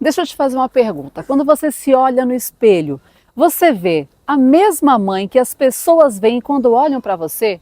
Deixa eu te fazer uma pergunta. Quando você se olha no espelho, você vê a mesma mãe que as pessoas veem quando olham para você?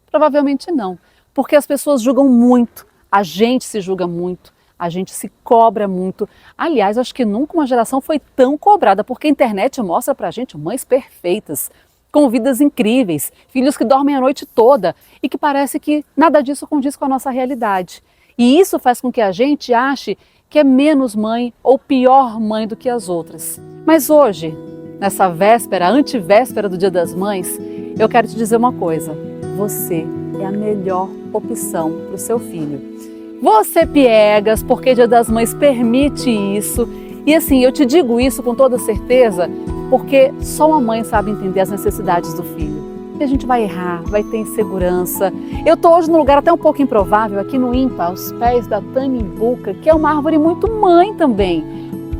Provavelmente não, porque as pessoas julgam muito, a gente se julga muito, a gente se cobra muito. Aliás, acho que nunca uma geração foi tão cobrada, porque a internet mostra pra gente mães perfeitas, com vidas incríveis, filhos que dormem a noite toda e que parece que nada disso condiz com a nossa realidade. E isso faz com que a gente ache que é menos mãe ou pior mãe do que as outras. Mas hoje, nessa véspera, antivéspera do Dia das Mães, eu quero te dizer uma coisa: você é a melhor opção para o seu filho. Você piegas, porque Dia das Mães permite isso. E assim, eu te digo isso com toda certeza, porque só uma mãe sabe entender as necessidades do filho. E a gente vai errar, vai ter insegurança. Eu estou hoje num lugar até um pouco improvável, aqui no INPA, aos pés da Tanimbuca, que é uma árvore muito mãe também,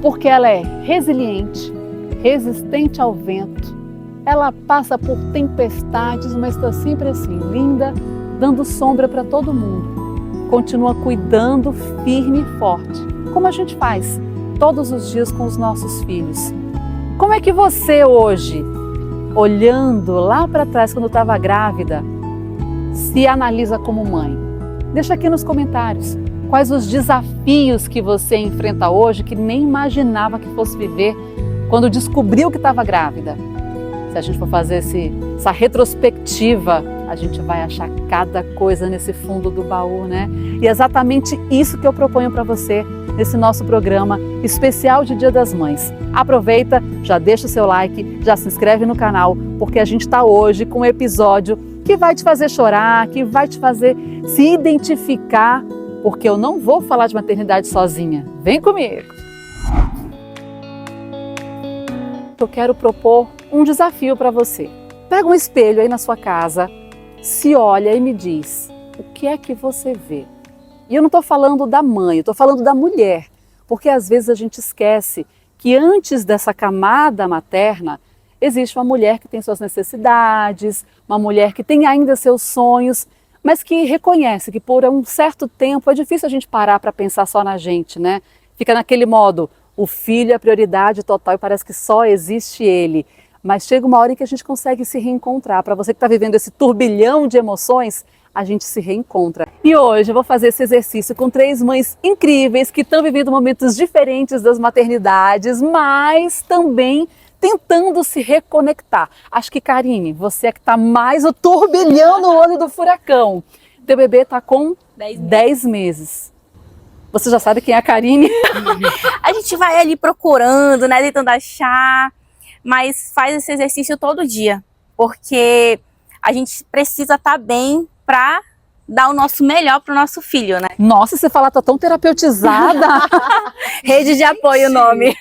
porque ela é resiliente, resistente ao vento. Ela passa por tempestades, mas está sempre assim, linda, dando sombra para todo mundo. Continua cuidando firme e forte, como a gente faz todos os dias com os nossos filhos. Como é que você hoje, olhando lá para trás quando estava grávida, se analisa como mãe? Deixa aqui nos comentários quais os desafios que você enfrenta hoje que nem imaginava que fosse viver quando descobriu que estava grávida. Se a gente for fazer essa retrospectiva, a gente vai achar cada coisa nesse fundo do baú, né? E é exatamente isso que eu proponho para você nesse nosso programa especial de Dia das Mães. Aproveita, já deixa o seu like, já se inscreve no canal, porque a gente está hoje com um episódio que vai te fazer chorar, que vai te fazer se identificar, porque eu não vou falar de maternidade sozinha. Vem comigo! Eu quero propor um desafio para você. Pega um espelho aí na sua casa, se olha e me diz, o que é que você vê? E eu não estou falando da mãe, eu estou falando da mulher, porque às vezes a gente esquece que antes dessa camada materna, existe uma mulher que tem suas necessidades, uma mulher que tem ainda seus sonhos, mas que reconhece que por um certo tempo é difícil a gente parar para pensar só na gente, né? Fica naquele modo, o filho é a prioridade total e parece que só existe ele. Mas chega uma hora em que a gente consegue se reencontrar. Para você que está vivendo esse turbilhão de emoções, a gente se reencontra. E hoje eu vou fazer esse exercício com 3 mães incríveis que estão vivendo momentos diferentes das maternidades, mas também tentando se reconectar. Acho que, Karine, você é que está mais o turbilhão no olho do furacão. Teu bebê está com 10 meses. Você já sabe quem é a Karine? A gente vai ali procurando, né, tentando achar, mas faz esse exercício todo dia, porque a gente precisa estar bem para dar o nosso melhor para o nosso filho, né? Nossa, você fala, tá tão terapeutizada. Rede de apoio o nome.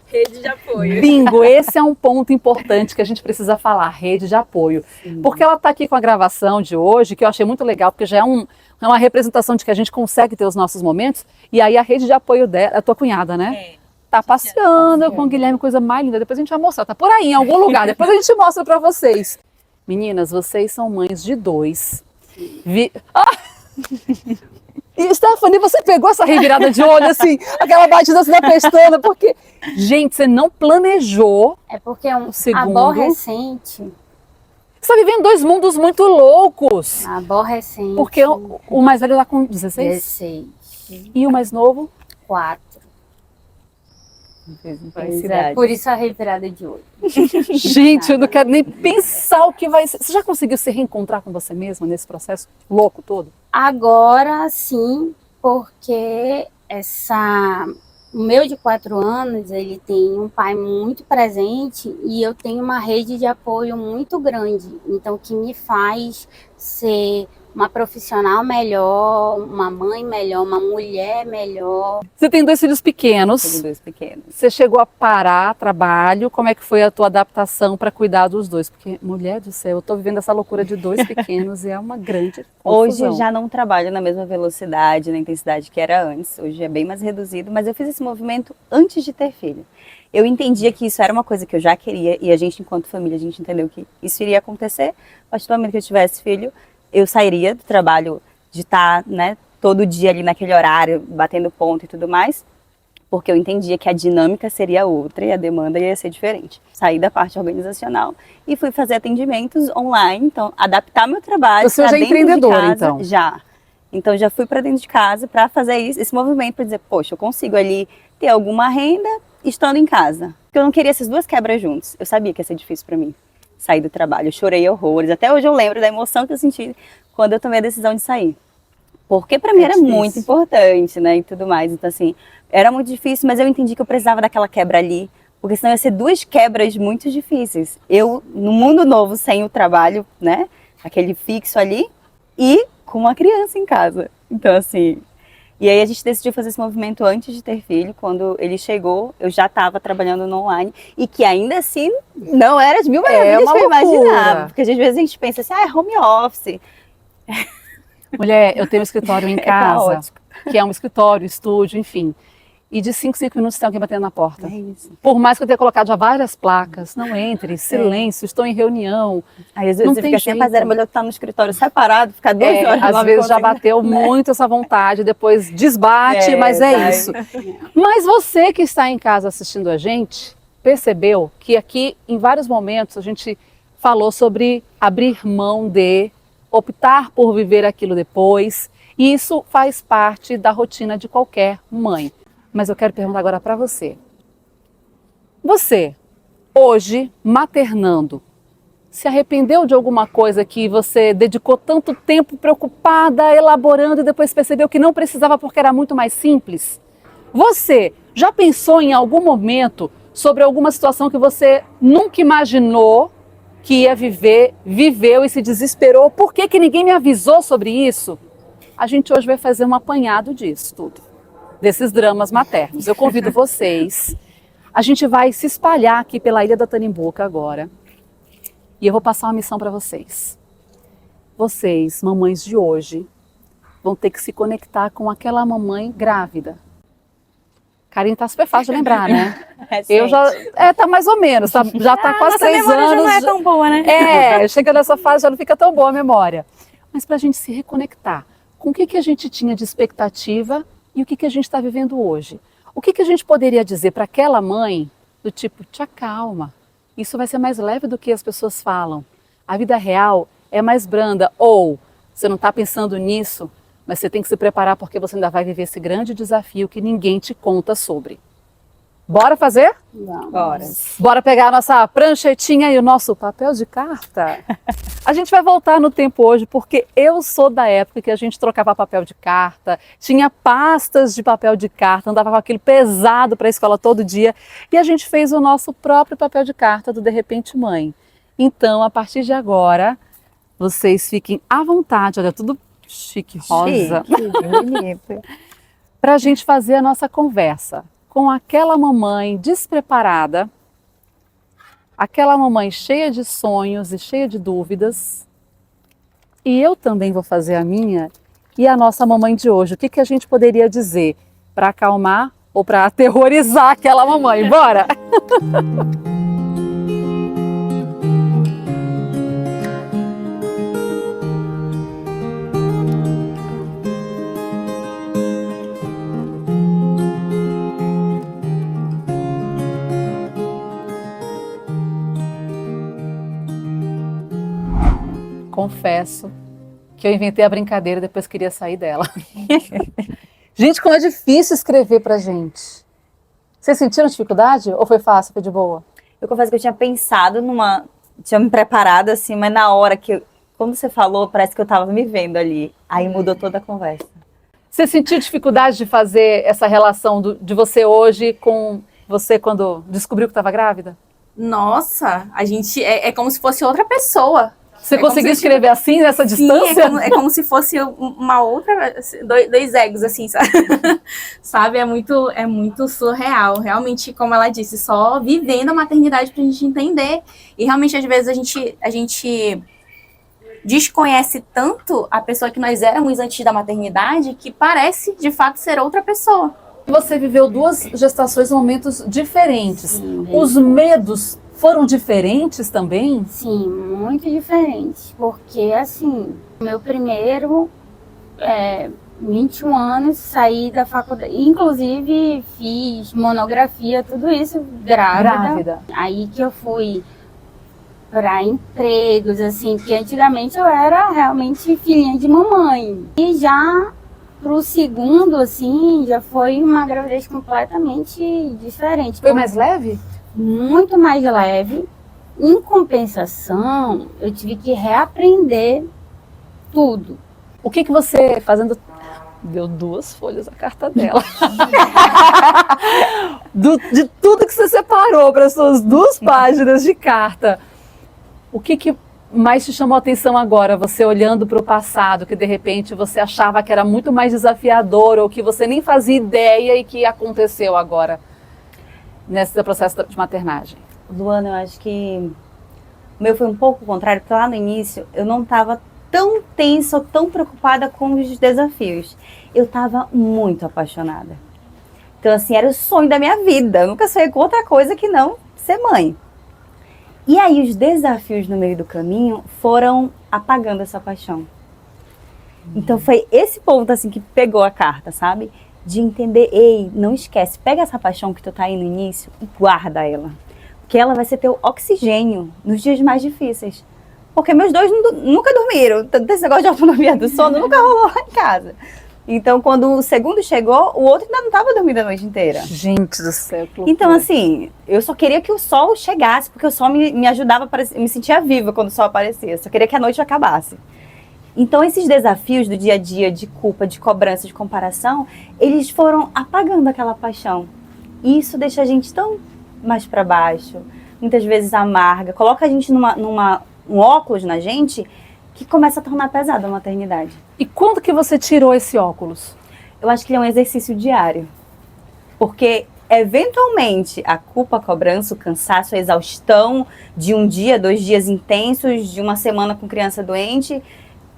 Rede de apoio. Bingo, esse é um ponto importante que a gente precisa falar, rede de apoio. Sim. Porque ela está aqui com a gravação de hoje, que eu achei muito legal, porque já é uma representação de que a gente consegue ter os nossos momentos, e aí a rede de apoio dela, a tua cunhada, né? É. Tá passeando com o Guilherme, coisa mais linda, depois a gente vai mostrar, tá por aí em algum lugar, depois a gente mostra pra vocês. Meninas, vocês são mães de 2. E Stephanie, você pegou essa revirada de olho, assim, aquela batida assim na pestana, porque, gente, você não planejou. É porque é um aborrecente. Você está vivendo 2 mundos muito loucos. Aborrecente. Porque o mais velho está com 16? 16. E o mais novo? 4. Por isso a revirada de olho. Gente, eu não quero nem pensar o que vai ser. Você já conseguiu se reencontrar com você mesma nesse processo louco todo? Agora sim, porque o meu de 4 anos, ele tem um pai muito presente e eu tenho uma rede de apoio muito grande. Então, que me faz ser uma profissional melhor, uma mãe melhor, uma mulher melhor. Você tem 2 filhos pequenos. Tenho 2 pequenos. Você chegou a parar trabalho. Como é que foi a tua adaptação para cuidar dos 2? Porque, mulher do céu, eu estou vivendo essa loucura de 2 pequenos e é uma grande confusão. Hoje já não trabalho na mesma velocidade, na intensidade que era antes. Hoje é bem mais reduzido, mas eu fiz esse movimento antes de ter filho. Eu entendia que isso era uma coisa que eu já queria e a gente, enquanto família, a gente entendeu que isso iria acontecer. A partir do momento que eu tivesse filho, eu sairia do trabalho de estar, né, todo dia ali naquele horário, batendo ponto e tudo mais, porque eu entendia que a dinâmica seria outra e a demanda ia ser diferente. Saí da parte organizacional e fui fazer atendimentos online, então adaptar meu trabalho. Você já é empreendedora, então? Já. Então já fui para dentro de casa para fazer esse movimento, para dizer, poxa, eu consigo ali ter alguma renda estando em casa. Porque eu não queria essas duas quebras juntos. Eu sabia que ia ser difícil para mim sair do trabalho. Eu chorei horrores. Até hoje eu lembro da emoção que eu senti quando eu tomei a decisão de sair. Porque para mim era difícil. muito importante, né, e tudo mais. Então assim, era muito difícil, mas eu entendi que eu precisava daquela quebra ali, porque senão ia ser duas quebras muito difíceis. Eu, no mundo novo, sem o trabalho, né, aquele fixo ali, e com uma criança em casa. Então assim, e aí a gente decidiu fazer esse movimento antes de ter filho. Quando ele chegou, eu já estava trabalhando no online, e que ainda assim não era as mil maravilhas uma que eu imaginava. loucura. Porque às vezes a gente pensa assim, é home office. Mulher, eu tenho um escritório em casa, caótico. que é um escritório, estúdio, enfim. E de 5 em 5 minutos tem alguém batendo na porta. É isso. Por mais que eu tenha colocado já várias placas, não entre, silêncio, estou em reunião. Aí às vezes Não você tem fica assim, jeito. rapaz, era melhor estar no escritório separado, ficar 2 horas Às lá vezes já conseguindo. bateu muito essa vontade, depois desbate, mas é vai. isso. Mas você que está em casa assistindo a gente, percebeu que aqui, em vários momentos, a gente falou sobre abrir mão de, optar por viver aquilo depois, e isso faz parte da rotina de qualquer mãe. Mas eu quero perguntar agora para você. Você, hoje, maternando, se arrependeu de alguma coisa que você dedicou tanto tempo preocupada, elaborando e depois percebeu que não precisava porque era muito mais simples? Você já pensou em algum momento sobre alguma situação que você nunca imaginou que ia viver, viveu e se desesperou? Por que ninguém me avisou sobre isso? A gente hoje vai fazer um apanhado disso tudo, desses dramas maternos. Eu convido vocês, a gente vai se espalhar aqui pela Ilha da Tanimbuca agora, e eu vou passar uma missão para vocês. Vocês, mamães de hoje, vão ter que se conectar com aquela mamãe grávida. Karine tá super fácil de lembrar, né? Eu já, tá mais ou menos, já tá quase 3 anos. Já não é tão boa, né? Chega nessa fase já não fica tão boa a memória. Mas para a gente se reconectar com o que a gente tinha de expectativa e o que a gente está vivendo hoje. O que a gente poderia dizer para aquela mãe do tipo, te acalma, isso vai ser mais leve do que as pessoas falam. A vida real é mais branda. Ou, você não está pensando nisso, mas você tem que se preparar porque você ainda vai viver esse grande desafio que ninguém te conta sobre. Bora fazer? Bora. Bora pegar a nossa pranchetinha e o nosso papel de carta? A gente vai voltar no tempo hoje, porque eu sou da época que a gente trocava papel de carta, tinha pastas de papel de carta, andava com aquilo pesado para a escola todo dia, e a gente fez o nosso próprio papel de carta do De Repente Mãe. Então, a partir de agora, vocês fiquem à vontade, olha, tudo chique, rosa, Bonito. para a gente fazer a nossa conversa com aquela mamãe despreparada, aquela mamãe cheia de sonhos e cheia de dúvidas. E eu também vou fazer a minha e a nossa mamãe de hoje. O que a gente poderia dizer para acalmar ou para aterrorizar aquela mamãe? Bora! Confesso que eu inventei a brincadeira e depois queria sair dela. Gente, como é difícil escrever pra gente. Vocês sentiram dificuldade ou foi fácil, foi de boa? Eu confesso que eu tinha pensado tinha me preparado assim, mas na hora quando você falou, parece que eu tava me vendo ali. Aí mudou toda a conversa. Você sentiu dificuldade de fazer essa relação de você hoje com você quando descobriu que estava grávida? Nossa, a gente é como se fosse outra pessoa. Você conseguiu escrever assim, nessa Sim, distância? é como se fosse uma outra, dois egos, assim, sabe? Sabe? É muito surreal. Realmente, como ela disse, só vivendo a maternidade pra gente entender. E realmente, às vezes, a gente desconhece tanto a pessoa que nós éramos antes da maternidade que parece, de fato, ser outra pessoa. Você viveu 2 gestações em momentos diferentes. Sim. Os medos foram diferentes também? Sim, muito diferente. Porque, assim, meu primeiro 21 anos, saí da faculdade, inclusive fiz monografia, tudo isso grávida. Aí que eu fui para empregos, assim, porque antigamente eu era realmente filhinha de mamãe. E já pro segundo, assim, já foi uma gravidez completamente diferente. Foi mais leve? Muito mais leve. Em compensação, eu tive que reaprender tudo. O que você, fazendo... Deu 2 folhas a carta dela. De tudo que você separou para as suas 2 páginas de carta. O que mais te chamou a atenção agora, você olhando para o passado, que de repente você achava que era muito mais desafiador ou que você nem fazia ideia e que aconteceu agora nesse processo de maternagem? Luana, eu acho que o meu foi um pouco o contrário, porque lá no início eu não estava tão tensa ou tão preocupada com os desafios. Eu estava muito apaixonada. Então, assim, era o sonho da minha vida. Eu nunca sonhei com outra coisa que não ser mãe. E aí os desafios no meio do caminho foram apagando essa paixão. Então foi esse ponto assim que pegou a carta, sabe? De entender, ei, não esquece, pega essa paixão que tu tá aí no início e guarda ela. Porque ela vai ser teu oxigênio nos dias mais difíceis. Porque meus 2 nunca dormiram, esse negócio de autonomia do sono nunca rolou lá em casa. Então, quando o segundo chegou, o outro ainda não estava dormindo a noite inteira. Gente do céu. Então, assim, eu só queria que o sol chegasse, porque o sol me ajudava, eu me sentia viva quando o sol aparecia. Eu só queria que a noite acabasse. Então, esses desafios do dia a dia, de culpa, de cobrança, de comparação, eles foram apagando aquela paixão. E isso deixa a gente tão mais para baixo, muitas vezes amarga, coloca a gente um óculos na gente que começa a tornar pesada a maternidade. E quando que você tirou esse óculos? Eu acho que ele é um exercício diário. Porque, eventualmente, a culpa, a cobrança, o cansaço, a exaustão de um dia, 2 dias intensos, de uma semana com criança doente,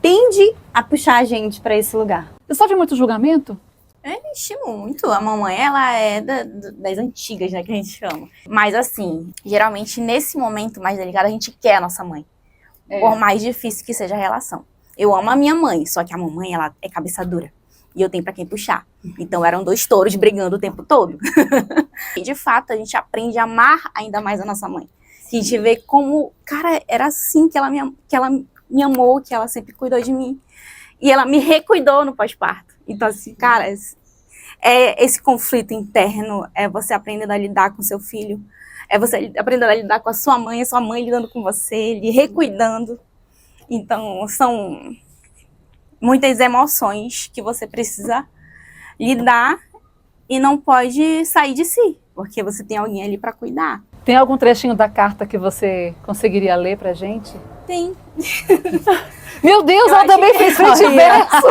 tende a puxar a gente para esse lugar. Você sofre muito julgamento? Existe muito. A mamãe, ela é das antigas, né, que a gente chama. Mas assim, geralmente nesse momento mais delicado, a gente quer a nossa mãe. Por mais difícil que seja a relação. Eu amo a minha mãe, só que a mamãe, ela é cabeça dura. E eu tenho pra quem puxar. Então eram 2 touros brigando o tempo todo. E de fato, a gente aprende a amar ainda mais a nossa mãe. A gente vê como, cara, era assim que ela me amou, que ela sempre cuidou de mim. E ela me recuidou no pós-parto. Então assim, cara, esse conflito interno, é você aprendendo a lidar com seu filho. É você aprendendo a lidar com a sua mãe lidando com você, lhe recuidando. Então, são muitas emoções que você precisa lidar e não pode sair de si, porque você tem alguém ali para cuidar. Tem algum trechinho da carta que você conseguiria ler pra gente? Tem. Meu Deus, ela também fez frente e verso.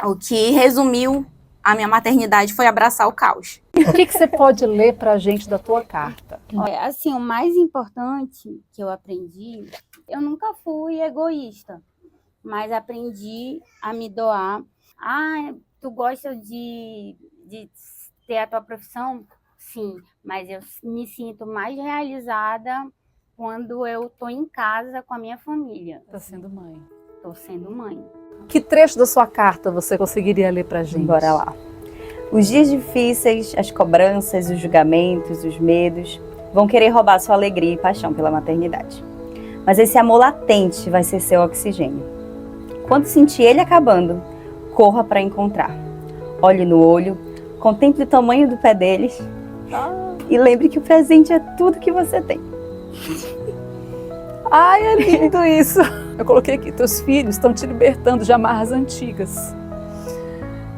O que resumiu a minha maternidade foi abraçar o caos. O que você pode ler pra gente da tua carta? Olha, assim, o mais importante que eu aprendi, eu nunca fui egoísta, mas aprendi a me doar. Ah, tu gosta de ter a tua profissão? Sim, mas eu me sinto mais realizada quando eu tô em casa com a minha família. Tá sendo mãe. Tô sendo mãe. Que trecho da sua carta você conseguiria ler pra gente? Bora lá. Os dias difíceis, as cobranças, os julgamentos, os medos vão querer roubar sua alegria e paixão pela maternidade. Mas esse amor latente vai ser seu oxigênio. Quando sentir ele acabando, corra para encontrar. Olhe no olho, contemple o tamanho do pé deles e lembre que o presente é tudo que você tem. Ai, é lindo isso. Eu coloquei aqui, teus filhos estão te libertando de amarras antigas.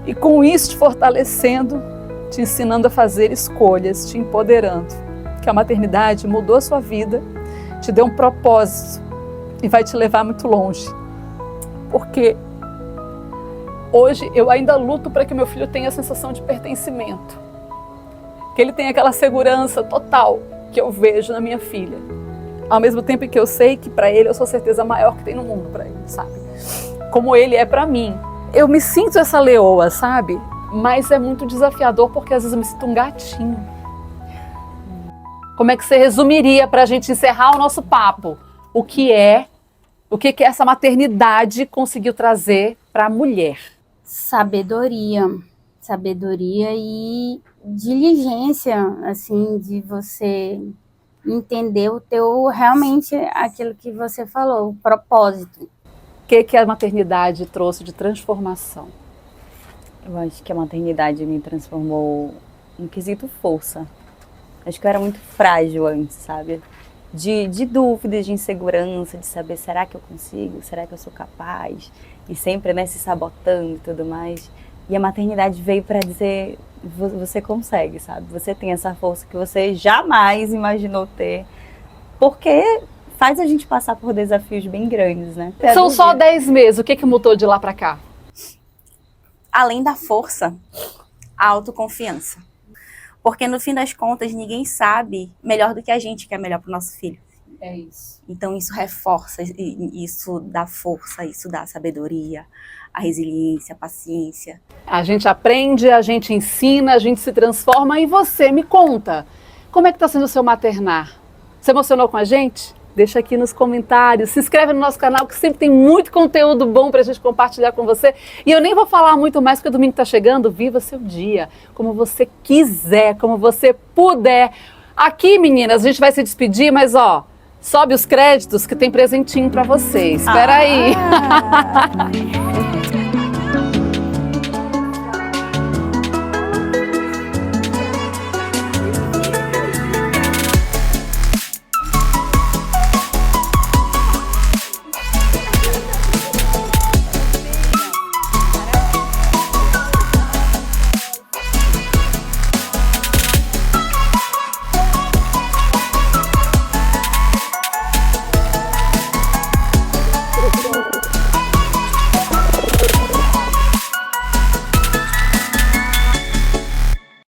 E com isso te fortalecendo, te ensinando a fazer escolhas, te empoderando. Que a maternidade mudou a sua vida, te deu um propósito e vai te levar muito longe. Porque hoje eu ainda luto para que meu filho tenha a sensação de pertencimento. Que ele tenha aquela segurança total que eu vejo na minha filha. Ao mesmo tempo que eu sei que para ele eu sou a certeza maior que tem no mundo para ele, sabe? Como ele é para mim. Eu me sinto essa leoa, sabe? Mas é muito desafiador porque às vezes eu me sinto um gatinho. Como é que você resumiria para a gente encerrar o nosso papo? O que essa maternidade conseguiu trazer para a mulher? sabedoria. Sabedoria e diligência, assim, de você entender o teu, realmente, aquilo que você falou, o propósito. O que a maternidade trouxe de transformação? Eu acho que a maternidade me transformou em quesito força. Acho que eu era muito frágil antes, sabe? De dúvidas, de insegurança, de saber, será que eu consigo? Será que eu sou capaz? E sempre, né, se sabotando e tudo mais. E a maternidade veio para dizer, você consegue, sabe? Você tem essa força que você jamais imaginou ter. Porque faz a gente passar por desafios bem grandes, né? São só 10 meses, o que mudou de lá para cá? Além da força, a autoconfiança. Porque no fim das contas, ninguém sabe melhor do que a gente que é melhor para o nosso filho. É isso. Então isso reforça, isso dá força, isso dá sabedoria, a resiliência, a paciência. A gente aprende, a gente ensina, a gente se transforma. E você, me conta, como é que está sendo o seu maternar? Você emocionou com a gente? Deixa aqui nos comentários, se inscreve no nosso canal que sempre tem muito conteúdo bom para a gente compartilhar com você. E eu nem vou falar muito mais porque o domingo está chegando. Viva seu dia, como você quiser, como você puder. Aqui, meninas, a gente vai se despedir, mas ó, sobe os créditos que tem presentinho para vocês. Espera aí.